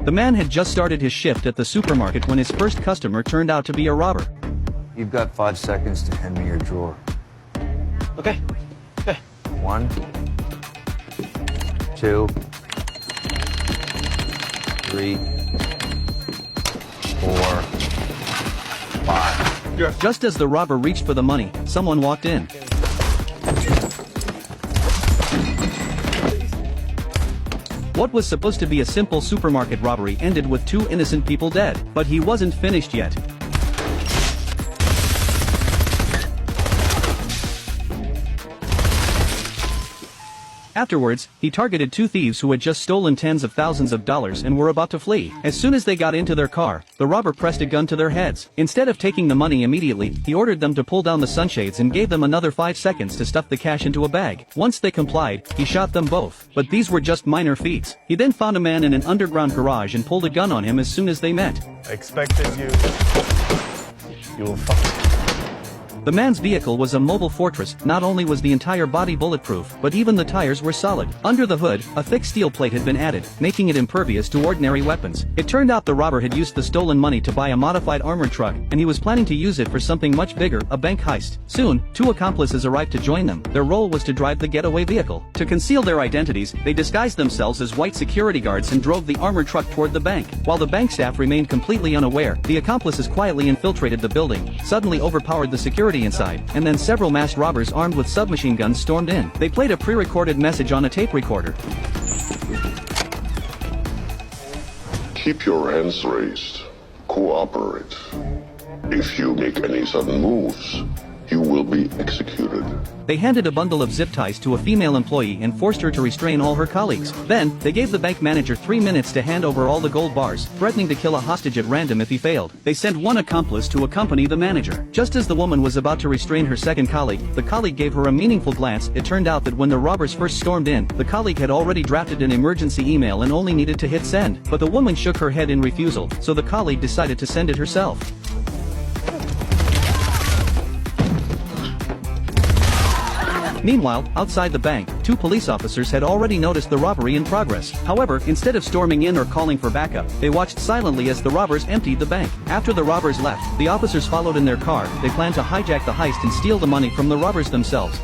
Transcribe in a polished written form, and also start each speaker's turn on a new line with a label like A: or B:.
A: The man had just started his shift at the supermarket when his first customer turned out to be a robber.
B: You've got 5 seconds to hand me your drawer.
A: Okay.
B: 1, 2, 3, 4, 5.
A: Just as the robber reached for the money, someone walked in. What was supposed to be a simple supermarket robbery ended with 2 innocent people dead, but he wasn't finished yet. Afterwards, he targeted 2 thieves who had just stolen tens of thousands of dollars and were about to flee. As soon as they got into their car, the robber pressed a gun to their heads. Instead of taking the money immediately, he ordered them to pull down the sunshades and gave them another 5 seconds to stuff the cash into a bag. Once they complied, he shot them both. But these were just minor feats. He then found a man in an underground garage and pulled a gun on him as soon as they met.
C: Expected you. You'll fuck.
A: The man's vehicle was a mobile fortress. Not only was the entire body bulletproof, but even the tires were solid. Under the hood, a thick steel plate had been added, making it impervious to ordinary weapons. It turned out the robber had used the stolen money to buy a modified armored truck, and he was planning to use it for something much bigger, a bank heist. Soon, 2 accomplices arrived to join them. Their role was to drive the getaway vehicle. To conceal their identities, they disguised themselves as white security guards and drove the armored truck toward the bank. While the bank staff remained completely unaware, the accomplices quietly infiltrated the building, suddenly overpowered the security inside, and then several masked robbers armed with submachine guns stormed in. They played a pre-recorded message on a tape recorder.
D: Keep your hands raised. Cooperate. If you make any sudden moves, you will be executed.
A: They handed a bundle of zip ties to a female employee and forced her to restrain all her colleagues. Then, they gave the bank manager 3 minutes to hand over all the gold bars, threatening to kill a hostage at random if he failed. They sent 1 accomplice to accompany the manager. Just as the woman was about to restrain her second colleague, the colleague gave her a meaningful glance. It turned out that when the robbers first stormed in, the colleague had already drafted an emergency email and only needed to hit send. But the woman shook her head in refusal, so the colleague decided to send it herself. Meanwhile, outside the bank, 2 police officers had already noticed the robbery in progress. However, instead of storming in or calling for backup, they watched silently as the robbers emptied the bank. After the robbers left, the officers followed in their car. They planned to hijack the heist and steal the money from the robbers themselves.